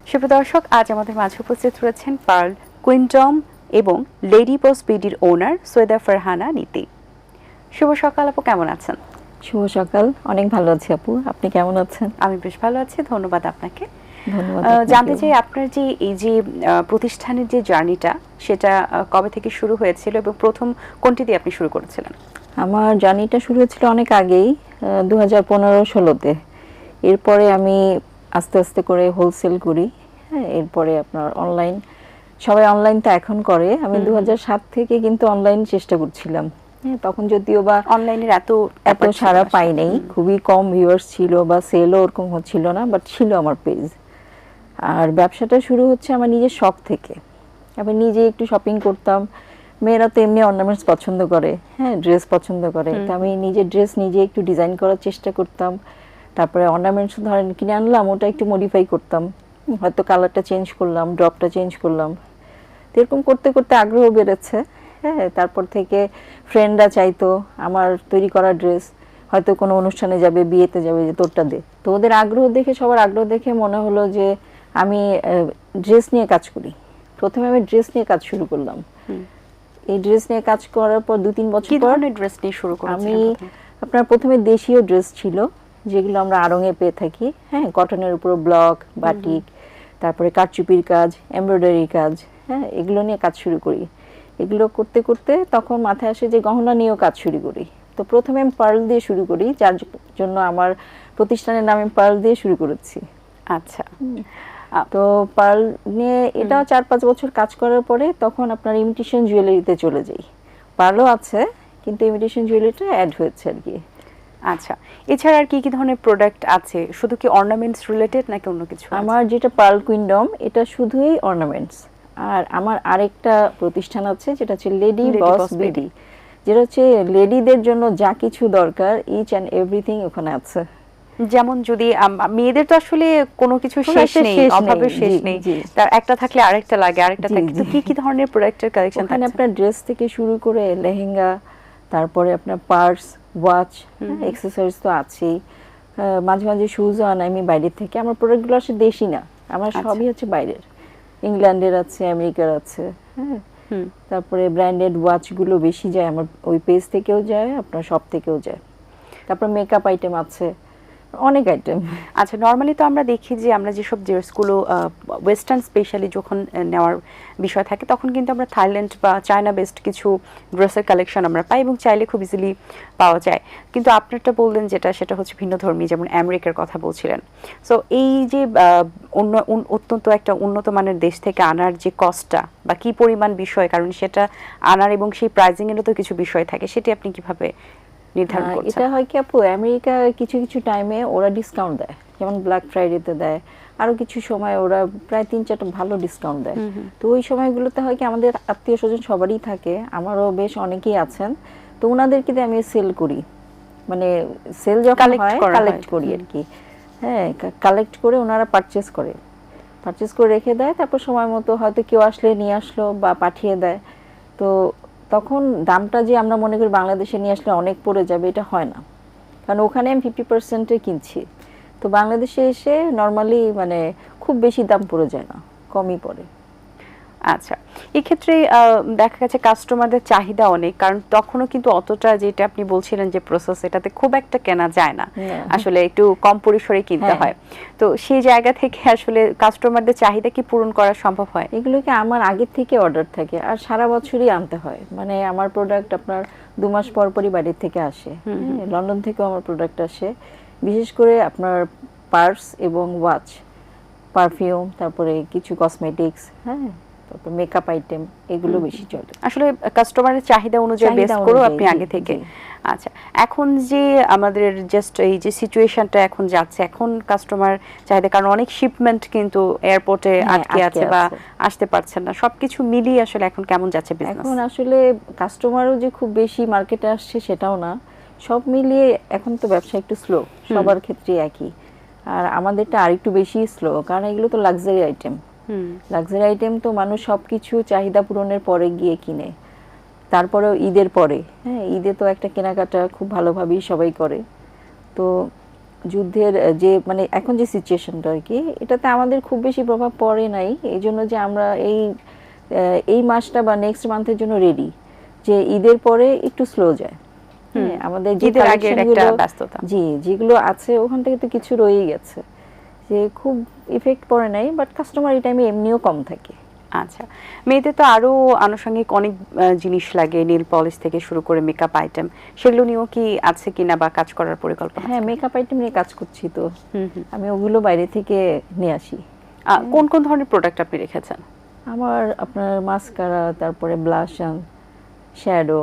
শুভ দর্শক, আজ আমাদের মাঝে উপস্থিত রয়েছেন পার্ল কুইন্টম এবং লেডি বস বিডির ওনার সৈয়দা ফারহানা নীতি। শুভ সকাল আপু, কেমন আছেন? শুভ সকাল, অনেক ভালো আছি আপু, আপনি কেমন আছেন? আমি বেশ ভালো আছি, ধন্যবাদ আপনাকে। ধন্যবাদ। জানতে চাই আপনার যে এই যে প্রতিষ্ঠানের যে জার্নিটা, সেটা কবে থেকে শুরু হয়েছিল এবং প্রথম কোনটি দিয়ে আপনি শুরু করেছিলেন? আমার জার্নিটা শুরু হয়েছিল অনেক আগেই, 2015-16-তে। এরপরে আমি আস্তে আস্তে করে হোলসেল করি। হ্যাঁ, এরপরে আপনার অনলাইন, সবাই অনলাইন তো এখন করে, আমি 2007 থেকে কিন্তু অনলাইন চেষ্টা করছিলাম। হ্যাঁ, তখন যদিও বা অনলাইনের এত সাড়া পাই নাই, খুবই কম ভিউয়ার্স ছিল বা সেলও ওরকম হচ্ছিল না, বাট ছিল আমার পেজ। আর ব্যবসাটা শুরু হচ্ছে আমার নিজের শখ থেকে। আমি নিজে একটু শপিং করতাম, মেয়েরা তো এমনি অর্নামেন্টস পছন্দ করে, হ্যাঁ, ড্রেস পছন্দ করে, তো আমি নিজের ড্রেস নিজে একটু ডিজাইন করার চেষ্টা করতাম। তারপরে অর্নামেন্টস ধরেন কিনে আনলাম, ওটা একটু মডিফাই করতাম, হয়তো কালারটা চেঞ্জ করলাম, ড্রপটা চেঞ্জ করলাম। তো এরকম করতে করতে আগ্রহ বেড়েছে। হ্যাঁ, তারপর থেকে ফ্রেন্ডরা চাইতো আমার তৈরি করা ড্রেস, হয়তো কোনো অনুষ্ঠানে যাবে, বিয়েতে যাবে, যে তোরটা দে। তো ওদের আগ্রহ দেখে, সবার আগ্রহ দেখে মনে হলো যে আমি ড্রেস নিয়ে কাজ করি। প্রথমে আমি ড্রেস নিয়ে কাজ শুরু করলাম। এই ড্রেস নিয়ে কাজ করার পর 2-3 বছর কি পর ধরনের ড্রেস নিয়ে শুরু করেছিলেন? আমি আপনার প্রথমে দেশীয় ড্রেস ছিল, যেগুলো আমরা আড়ংয়ে পেয়ে থাকি। হ্যাঁ, কটনের উপর ব্লক, বাটিক, তারপরে কারচুপির কাজ, এমব্রয়ডারি কাজ, হ্যাঁ, এগুলো নিয়ে কাজ শুরু করি। এগুলো করতে করতে তখন মাথায় আসে যে গহনা নিয়েও কাজ শুরু করি। তো প্রথমে আমি পার্ল দিয়ে শুরু করি, যার জন্য আমার প্রতিষ্ঠানের নাম আমি পার্ল দিয়ে শুরু করেছি। আচ্ছা, তো পার্ল নিয়ে এটাও 4-5 বছর কাজ করার পরে তখন আপনার ইমিটেশন জুয়েলারিতে চলে যাই। পার্লও আছে, কিন্তু ইমিটেশন জুয়েলারিটা অ্যাড হয়েছে আর কি। আচ্ছা, এছাড়া আর কি কি ধরনের প্রোডাক্ট আছে? শুধু কি অর্নামেন্টস রিলেটেড নাকি অন্য কিছু? আমার যেটা পার্ল কুইন্ডম, এটা শুধুই অর্নামেন্টস। আর আমার আরেকটা প্রতিষ্ঠান আছে, যেটা হচ্ছে লেডি বস বিডি, যেটা হচ্ছে লেডিদের জন্য যা কিছু দরকার ইচ অ্যান্ড এভরিথিং ওখানে আছে। যেমন যদি মেয়েদের তো আসলে কোনো কিছু শেষ নেই, অভাবের শেষ নেই, তার একটা থাকলে আরেকটা লাগে, আরেকটা থাকে। তো কি কি ধরনের প্রোডাক্টের কালেকশন থাকে? এখানে আপনার ড্রেস থেকে শুরু করে লেহেঙ্গা, তারপরে আপনার পার্স, ওয়াচ, অ্যাকসেসরিজ তো আছেই। মাঝে মাঝে শুজও আনাই আমি বাইরে থেকে। আমার প্রোডাক্টগুলো আসলে দেশি না, আমার সবই হচ্ছে বাইরের, ইংল্যান্ডের আছে, আমেরিকার আছে। হ্যাঁ, তারপরে ব্র্যান্ডেড ওয়াচগুলো বেশি যায় আমার ওই পেজ থেকেও যায়, আপনার শপ থেকেও যায়। তারপর মেকআপ আইটেম আছে, অনেক আইটেম। আচ্ছা, নর্মালি তো আমরা দেখি যে আমরা যেসব ড্রেসগুলো ওয়েস্টার্ন স্পেশালি যখন নেওয়ার বিষয় থাকে, তখন কিন্তু আমরা থাইল্যান্ড বা চায়না বেসড কিছু ড্রেসের কালেকশন আমরা পাই এবং চাইলে খুব ইজিলি পাওয়া যায়। কিন্তু আপনারটা বললেন যেটা, সেটা হচ্ছে ভিন্নধর্মী, যেমন আমেরিকার কথা বলছিলেন। সো এই যে অত্যন্ত একটা উন্নত মানের দেশ থেকে আনার যে কস্টটা বা কি পরিমাণ বিষয়, কারণ সেটা আনার এবং সেই প্রাইজিংয়েরও তো কিছু বিষয় থাকে, সেটি আপনি কিভাবে নির্ধারণ করছেন? এটা হয় কি আপু, আমেরিকা কিছু কিছু টাইমে ওরা ডিসকাউন্ট দেয়, যেমন ব্ল্যাক ফ্রাইডেতে দেয়, আরো কিছু সময় ওরা প্রায় 3-4টা ভালো ডিসকাউন্ট দেয়। তো ওই সময়গুলোতে হয় কি, আমাদের আত্মীয় স্বজন সবারই থাকে, আমারও বেশ অনেকেই আছেন, তো ওনাদেরকে দিয়ে আমি সেল করি, মানে সেল যখন হয় কালেক্ট করি আর কি। হ্যাঁ, কালেক্ট করে ওনারা পারচেস করে রেখে দেয়। তারপর সময় মতো হয়তো কেউ আসলে নিয়ে আসলো বা পাঠিয়ে দেয়। তো তখন দামটা যে আমরা মনে করি বাংলাদেশে নিয়ে আসলে অনেক পড়ে যাবে, এটা হয় না, কারণ ওখানে আমি 50%-এ কিনছি। তো বাংলাদেশে এসে নর্মালি মানে খুব বেশি দাম পড়ে যায় না, কমই পড়ে। আচ্ছা, এক্ষেত্রে দেখা গেছে কাস্টমারদের চাহিদা অনেক, কারণ তখনও কিন্তু অতটা, যেটা আপনি বলছিলেন যে প্রসেস, এটাতে খুব একটা কেনা যায় না, আসলে একটু কম পরিসরে কিনতে হয়। তো সেই জায়গা থেকে আসলে কাস্টমারদের চাহিদা কি পূরণ করা সম্ভব হয়? এগুলোকে আমার আগের থেকে অর্ডার থাকে, আর সারা বছরই আনতে হয়। মানে আমার প্রোডাক্ট আপনার 2 মাস পর পরই বাইরের থেকে আসে। লন্ডন থেকেও আমার প্রোডাক্ট আসে, বিশেষ করে আপনার পার্স এবং ওয়াচ, পারফিউম, তারপরে কিছু কসমেটিক্স, হ্যাঁ, তারপর মেকআপ আইটেম, এগুলো বেশি চলে। আসলে কাস্টমারের চাহিদা অনুযায়ী বেস করে আপনি আগে থেকে। আচ্ছা, এখন যে আমাদের জাস্ট এই যে সিচুয়েশনটা এখন যাচ্ছে, এখন কাস্টমার চাহিদা, কারণ অনেক শিপমেন্ট কিন্তু এয়ারপোর্টে আটকে আছে বা আসতে পারছেন না, সবকিছু মিলিয়ে আসলে এখন কেমন যাচ্ছে বিজনেস? এখন আসলে কাস্টমারও যে খুব বেশি মার্কেটে আসছে সেটাও না, সব মিলিয়ে এখন তো ব্যবসা একটু স্লো, সবার ক্ষেত্রে একই। আর আমাদেরটা আরেকটু বেশি স্লো, কারণ এগুলো তো লাক্সারি আইটেম। লাক্সারি আইটেম তো মানুষ সবকিছু চাহিদা পূরণের পরে গিয়ে কিনে, তারপরেও ঈদের পরে। হ্যাঁ, ঈদে তো একটা কেনাকাটা খুব ভালোভাবেই সবাই করে। তো যুদ্ধের যে মানে এখন যে সিচুয়েশনটা আর কি, এটাতে আমাদের খুব বেশি প্রভাব পড়ে নাই, এই জন্য যে আমরা এই মাসটা বা নেক্সট মান্থের জন্য রেডি, যে ঈদের পরে একটু স্লো যায়। হ্যাঁ, আমাদের যে ঈদের আগের একটা কালেকশনগুলো ব্যস্ততা। জি যেগুলো আছে ওখান থেকে তো কিছু রয়েই গেছে, যে খুব ইফেক্ট পড়ে নাই, বাট কাস্টমার এই টাইমে এমনিও কম থাকে। আচ্ছা, মেয়েদের তো আরো আনুষঙ্গিক অনেক জিনিস লাগে, নেল পলিশ থেকে শুরু করে মেকআপ আইটেম, সেগুলো নিয়েও কি আছে কিনা বা কাজ করার পরিকল্পনা? হ্যাঁ, মেকআপ আইটেম নিয়ে কাজ করছি তো, হুম হুম। আমি ওগুলো বাইরে থেকে নিয়ে আসি। কোন কোন ধরনের প্রোডাক্ট আপনি রেখেছেন? আমার আপনার মাস্কারা, তারপরে ব্লাশন, শ্যাডো,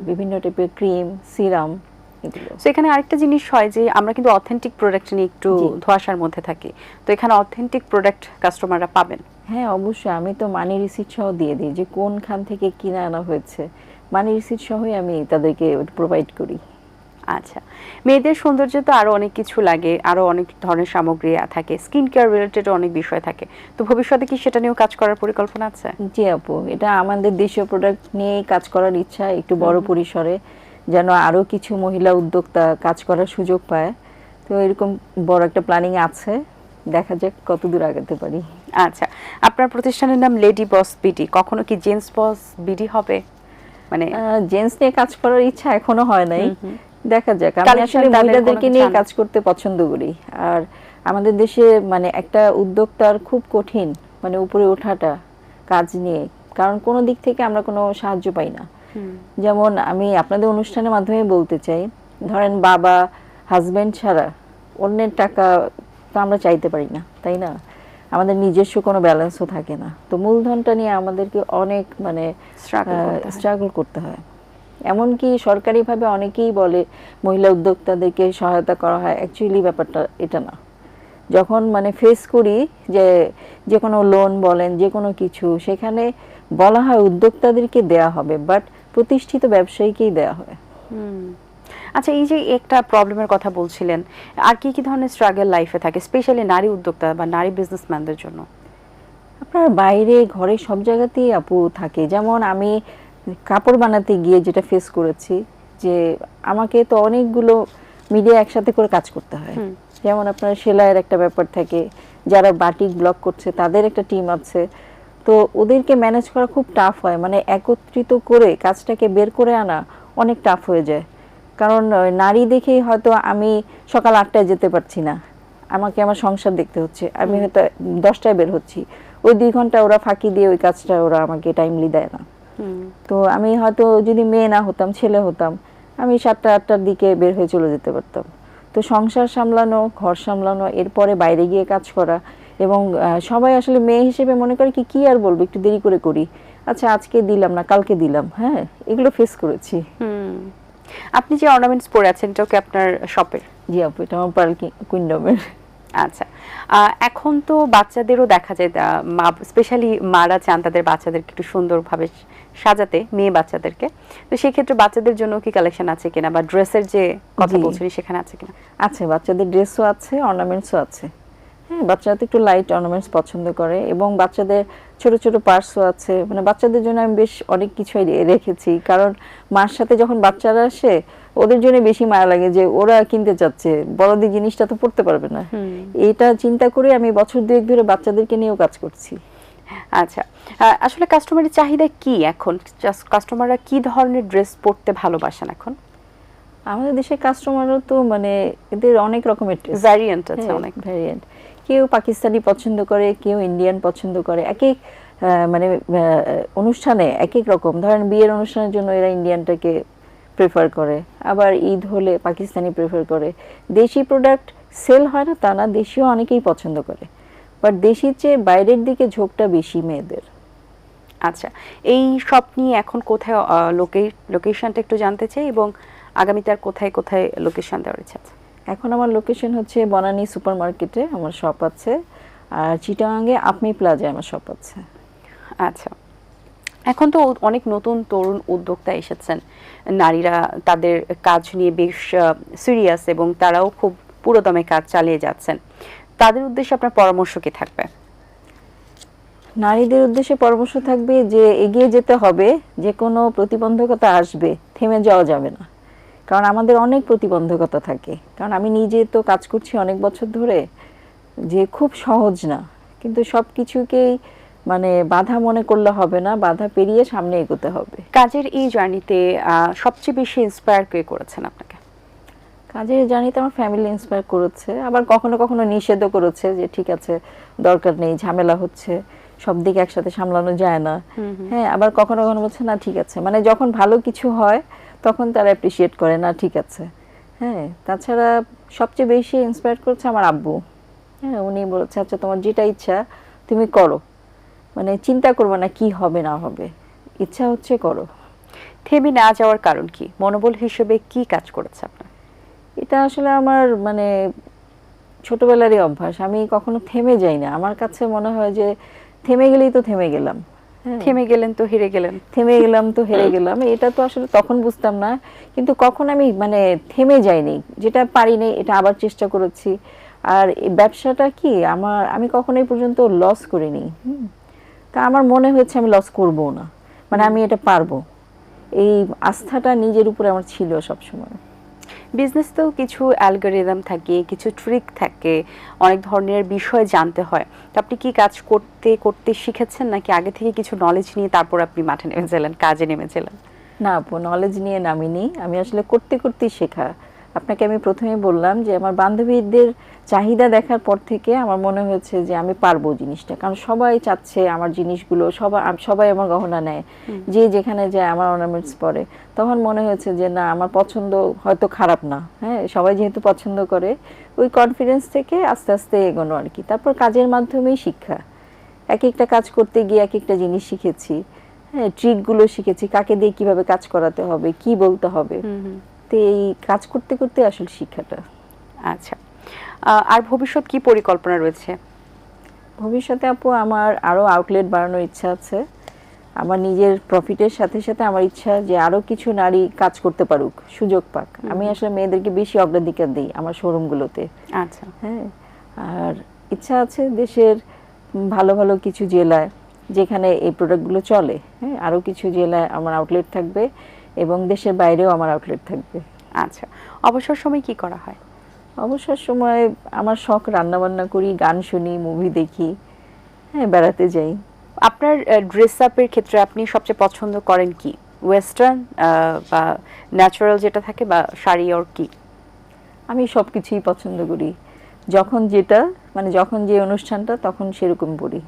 বিভিন্ন টাইপের ক্রিম, সিরাম, এগুলো। তো এখানে আরেকটা জিনিস হয় যে আমরা কিন্তু অথেন্টিক প্রোডাক্ট নিয়ে একটু জি। ধোঁয়াশার মধ্যে থাকি, তো এখানে অথেন্টিক প্রোডাক্ট কাস্টমাররা পাবেন? হ্যাঁ অবশ্যই, আমি তো মানি রিসিট সহ দিয়ে দিই, যে কোনখান থেকে কিনে আনা হয়েছে মানি রিসিট সহই আমি তাদেরকে প্রোভাইড করি। আচ্ছা, মেয়েদের সৌন্দর্যে তো আরো অনেক কিছু লাগে, আরো অনেক ধরনের সামগ্রী থাকে, স্কিন কেয়ার রিলেটেড অনেক বিষয় থাকে, তো ভবিষ্যতে কি সেটা নিয়েও কাজ করার পরিকল্পনা আছে? জি আপু, এটা আমাদের দেশীয় প্রোডাক্ট নিয়েই কাজ করার ইচ্ছা, একটু বড় পরিসরে, যেন আরো কিছু মহিলা উদ্যোক্তা কাজ করার সুযোগ পায়। তো এরকম বড় একটা প্ল্যানিং আছে, দেখা যাক কত দূর আগাতে পারি। আচ্ছা, আপনার প্রতিষ্ঠানের নাম লেডি বস বিডি, কখনো কি জেন্টস বস বিডি হবে? মানে জেন্টস নিয়ে কাজ করার ইচ্ছা এখনো হয় নাই, দেখা যাক। আমি Collection আসলে তাদের মহিলাদেরকে কোনো নিয়ে কিছু কাজ করতে পছন্দ করি, আর আমাদের দেশে মানে একটা উদ্যোক্তার খুব কঠিন, মানে উপরে ওঠাটা কাজ নিয়ে, কারণ কোনো দিক থেকে আমরা কোনো সাহায্য পাই না। যেমন আমি আপনাদের অনুষ্ঠানের মাধ্যমে বলতে চাই, ধরেন বাবা হাজবেন্ড ছাড়া অন্যের টাকা তো আমরা চাইতে পারি না, তাই না? আমাদের নিজস্ব কোনো ব্যালেন্সও থাকে না, তো মূলধনটা নিয়ে আমাদেরকে অনেক মানে স্ট্রাগল করতে হয়। এমনকি সরকারিভাবে অনেকেই বলে মহিলা উদ্যোক্তাদেরকে সহায়তা করা হয়, অ্যাকচুয়ালি ব্যাপারটা এটা না। যখন মানে ফেস করি যে যে কোনো লোন বলেন, যে কোনো কিছু, সেখানে বলা হয় উদ্যোক্তাদেরকে দেয়া হবে, বাট প্রতিষ্ঠিত ব্যবসায়ীকেই দেয়া হয়। আচ্ছা, এই যে একটা প্রবলেমের কথা বলছিলেন, আর কি কি ধরনের স্ট্রাগল লাইফে থাকে স্পেশালি নারী উদ্যোক্তা বা নারী বিজনেসম্যানদের জন্য? আপনার বাইরে ঘরে সব জায়গাতেই আপু থাকে, যেমন আমি কাপড় বানাতে গিয়ে যেটা ফেস করেছি, যে আমাকে তো অনেকগুলো মিডিয়া একসাথে করে কাজ করতে হয়। যেমন আপনার সেলাইয়ের একটা ব্যাপার থাকে, যারা বাটিক ব্লক করছে তাদের একটা টিম আছে, তো ওদেরকে ম্যানেজ করা খুব টাফ হয়, মানে একত্রিত করে কাজটাকে বের করে আনা অনেক টাফ হয়ে যায়। কারণ নারী দেখেই হয়তো আমি সকাল 8টায় যেতে পারছি না, আমাকে আমার সংসার দেখতে হচ্ছে, আমি হয়তো 10টায় বের হচ্ছি, ওই 2 ঘন্টা ওরা ফাঁকি দিয়ে ওই কাজটা ওরা আমাকে টাইমলি দেয় না। তো আমি হয়তো যদি মেয়ে না হতাম, ছেলে হতাম, আমি 7টা 8টার দিকে বের হয়ে চলে যেতে পারতাম। তো সংসার সামলানো, ঘর সামলানো, এরপরে বাইরে গিয়ে কাজ করা, এবং সবাই আসলে মেয়ে হিসেবে মনে করে কি আর বলবো, একটু দেরি করে করি, আচ্ছা আজকে দিলাম না কালকে দিলাম, হ্যাঁ এগুলো ফেস করেছি। আপনি যে অর্নামেন্টস পরে আছেন এটা কি আপনার শপের? জি আপু, এটা আমার পার্ল কুইন্ডমের। আচ্ছা, এখন তো বাচ্চাদেরও দেখা যায়, স্পেশালি মারা চান তাদের বাচ্চাদেরকে একটু সুন্দরভাবে সাজাতে, মেয়ে বাচ্চাদেরকে, তো সেই ক্ষেত্রে বাচ্চাদের জন্য কি কালেকশন আছে কিনা, বা ড্রেসের যে কথা বলছেন সেখানে আছে কিনা? আছে, বাচ্চাদের ড্রেসও আছে, অর্নামেন্টসও আছে। হ্যাঁ, বাচ্চারা তো একটু লাইট অর্নামেন্টস পছন্দ করে, এবং বাচ্চাদের ছোট ছোট পার্সও আছে, মানে বাচ্চাদের জন্য আমি বেশ অনেক কিছুই রেখেছি, কারণ মার সাথে যখন বাচ্চারা আসে ওদের জন্য বেশি মায়া লাগে, যে ওরা কিনতে চাচ্ছে, বড়দের জিনিসটা তো পড়তে পারবে না, এটা চিন্তা করে আমি বছর 2 ধরে বাচ্চাদেরকে নিয়েও কাজ করছি। আচ্ছা, আসলে কাস্টমারের চাহিদা কি এখন? কাস্টমাররা কি ধরনের ড্রেস পরতে ভালোবাসেন এখন? আমাদের দেশের কাস্টমারও তো মানে এদের অনেক রকমের ভ্যারিয়েন্ট আছে, অনেক ভ্যারিয়েন্ট, কেউ পাকিস্তানি পছন্দ করে, কেউ ইন্ডিয়ান পছন্দ করে, এক এক মানে অনুষ্ঠানে এক এক রকম। ধরেন বিয়ের অনুষ্ঠানের জন্য এরা ইন্ডিয়ানটাকে প্রেফার করে, আবার ঈদ হলে পাকিস্তানি প্রেফার করে। দেশি প্রোডাক্ট সেল হয় না তা না, দেশিও অনেকেই পছন্দ করে, বাট দেশির চেয়ে বাইরের দিকে ঝোঁকটা বেশি মেয়েদের। আচ্ছা, এই শপ নিয়ে এখন কোথায় লোকেশনটা একটু জানতে চাই, এবং আগামীতে আর কোথায় কোথায় লোকেশন দেওয়ার ইচ্ছা আছে? এখন আমার লোকেশন হচ্ছে বনানী সুপার মার্কেটে আমার শপ আছে, আর চিটাগাঙ্গে আপমি প্লাজায় আমার শপ আছে। আচ্ছা, এখন তো অনেক নতুন তরুণ উদ্যোক্তা এসেছেন, নারীরা তাদের কাজ নিয়ে বেশ সিরিয়াস, এবং তারাও খুব পুরোদমে কাজ চালিয়ে যাচ্ছেন, তাদের উদ্দেশ্যে আপনার পরামর্শ কি থাকবে? নারীদের উদ্দেশ্যে পরামর্শ থাকবে যে এগিয়ে যেতে হবে, যে কোনো প্রতিবন্ধকতা আসবে, থেমে যাওয়া যাবে না, কারণ আমাদের অনেক প্রতিবন্ধকতা থাকে, কারণ আমি নিজে তো কাজ করছি অনেক বছর ধরে, যে খুব সহজ না, কিন্তু সব কিছুকেই মানে বাধা মনে করলে হবে না, বাধা পেরিয়ে সামনে এগোতে হবে। কাজের এই জার্নিতে সবচেয়ে বেশি ইন্সপায়ার কে করেছেন আপনাকে? কাজের জার্নিতে আমার ফ্যামিলি ইন্সপায়ার করেছে, আবার কখনো কখনো নিষেধও করেছে যে ঠিক আছে দরকার নেই, ঝামেলা হচ্ছে, সব দিক একসাথে সামলানো যায় না। হ্যাঁ, আবার কখনো কখনো বলছে না ঠিক আছে, মানে যখন ভালো কিছু হয় তখন তারা অ্যাপ্রিসিয়েট করে, না ঠিক আছে। হ্যাঁ, তাছাড়া সবচেয়ে বেশি ইন্সপায়ার করেছে আমার আব্বু। হ্যাঁ, উনি বলেছে আচ্ছা তোমার যেটা ইচ্ছা তুমি করো, মানে চিন্তা করবে না কি হবে না হবে, ইচ্ছা হচ্ছে করো। থেমে না যাওয়ার কারণ কি? মনোবল হিসেবে কি কাজ করেছে আপনার? এটা আসলে আমার মানে ছোটবেলারই অভ্যাস, আমি কখনো থেমে যাই না। আমার কাছে মনে হয় যে থেমে গেলেই তো থেমে গেলাম। হ্যাঁ, থেমে গেলেন তো হেরে গেলেন। থেমে গেলাম তো হেরে গেলাম, এটা তো আসলে তখন বুঝতাম না, কিন্তু কখন আমি মানে থেমে যাইনি, যেটা পারিনি এটা আবার চেষ্টা করেছি। আর এই ব্যবসাটা কি আমি কখনোই পর্যন্ত লস করিনি। তা আমার মনে হয়েছে আমি লস করব না, মানে আমি এটা পারবো, এই আস্থাটা নিজের উপরে আমার ছিল সবসময়। বিজনেসতেও কিছু অ্যালগরিদম থাকে, কিছু ট্রিক থাকে, অনেক ধরনের বিষয় জানতে হয়। তো আপনি কি কাজ করতে করতে শিখেছেন, নাকি আগে থেকে কিছু নলেজ নিয়ে তারপর আপনি মাঠে নেমেছিলেন, কাজে নেমেছিলেন? না আপু, নলেজ নিয়ে নামিনি, আমি আসলে করতে করতেই শেখা। আপনাকে আমি প্রথমে বললাম যে আমার বান্ধবীদের চাহিদা দেখার পর থেকে আমার মনে হয়েছে যে আমি পারবো জিনিসটা, কারণ সবাই চাচ্ছে আমার জিনিসগুলো, সবাই আমার গহনা নেয়, যে যেখানে যায় আমার অর্নামেন্টস পরে। তখন মনে হয়েছে যে না, আমার পছন্দ হয়তো খারাপ না, হ্যাঁ সবাই যেহেতু পছন্দ করে, ওই কনফিডেন্স থেকে আস্তে আস্তে এগোনো আর কি। তারপর কাজের মাধ্যমেই শিক্ষা, এক একটা কাজ করতে গিয়ে এক একটা জিনিস শিখেছি। হ্যাঁ, ট্রিকগুলো শিখেছি, কাকে দিয়ে কিভাবে কাজ করাতে হবে, কি বলতে হবে। তো এই কাজ করতে করতে আসলে শিক্ষাটা। আচ্ছা, আর ভবিষ্যৎ কি পরিকল্পনা রয়েছে? ভবিষ্যতে আপু আমার আরো আউটলেট বাড়ানোর ইচ্ছা আছে। আমার নিজের প্রফিটের সাথে সাথে আমার ইচ্ছা যে আরো কিছু নারী কাজ করতে পারুক, সুযোগ পাক। আমি আসলে মেয়েদেরকে বেশি অগ্রাধিকার দিই আমার শোরুমগুলোতে। আচ্ছা, হ্যাঁ, আর ইচ্ছা আছে দেশের ভালো ভালো কিছু জেলায় যেখানে এই প্রোডাক্টগুলো চলে, হ্যাঁ আরো কিছু জেলায় আমার আউটলেট থাকবে, এবং দেশের বাইরেও আমার আউটলেট থাকবে। আচ্ছা। অবসর সময় কি করা হয়? অবসর সময় আমার শখ, রান্না বান্না করি, গান শুনি, মুভি দেখি, হ্যাঁ বেড়াতে যাই। আপনার ড্রেস আপের ক্ষেত্রে আপনি সবচেয়ে পছন্দ করেন কি? ওয়েস্টার্ন বা ন্যাচারাল যেটা থাকে, বা শাড়ি, ওর কি? আমি সব কিছুই পছন্দ করি, যখন যেটা মানে যখন যে অনুষ্ঠানটা তখন সেরকম পড়ি।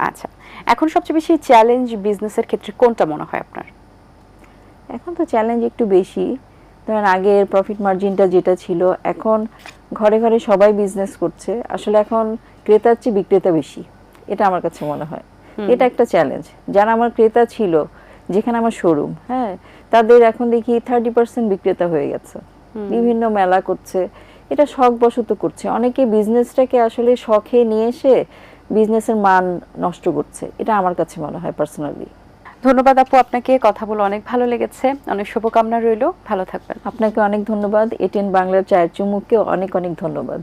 আচ্ছা, এখন সবচেয়ে বেশি চ্যালেঞ্জ বিজনেসের ক্ষেত্রে কোনটা মনে হয় আপনার? এখন তো চ্যালেঞ্জ একটু বেশি, ধরেন আগের প্রফিট মার্জিনটা যেটা ছিল, এখন ঘরে ঘরে সবাই বিজনেস করছে, আসলে এখন ক্রেতার চেয়ে বিক্রেতা বেশি, এটা আমার কাছে মনে হয়। এটা একটা চ্যালেঞ্জ। যারা আমার ক্রেতা ছিল, যেখানে আমার শোরুম, হ্যাঁ তাদের এখন দেখি 30% বিক্রেতা হয়ে গেছে, বিভিন্ন মেলা করছে, এটা শখবশত করছে। অনেকে বিজনেসটাকে আসলে শখে নিয়ে এসে বিজনেসের মান নষ্ট করছে, এটা আমার কাছে মনে হয় পার্সোনালি। ধন্যবাদ আপু, আপনাকে কথা বলে অনেক ভালো লেগেছে, অনেক শুভকামনা রইলো, ভালো থাকবেন। আপনাকে অনেক ধন্যবাদ, এটিএন বাংলার চায়ের চুমুককেও অনেক অনেক ধন্যবাদ।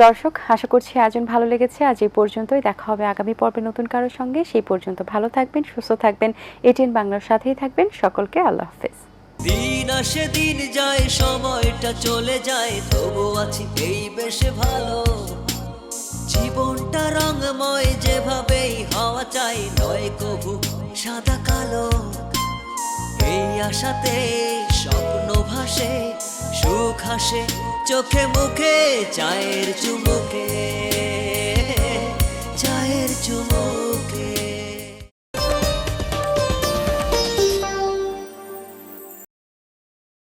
দর্শক, আশা করছি আয়োজন ভালো লেগেছে। আজ এই পর্যন্তই, দেখা হবে আগামী পর্বে নতুন কারোর সঙ্গে। সেই পর্যন্ত ভালো থাকবেন, সুস্থ থাকবেন, এটিএন বাংলার সাথেই থাকবেন। সকলকে আল্লাহ হাফেজ। দিন আসে দিন যায়, সময়টা চলে যায়, তবু আছি এই বেশ ভালো। জীবনটা রঙময়, যেভাবেই হওয়া চাই, নয় কবু সাদা কালো। এই আশাতে স্বপ্ন ভাসে, সুখ হাসে চোখে মুখে, চায়ের চুমুক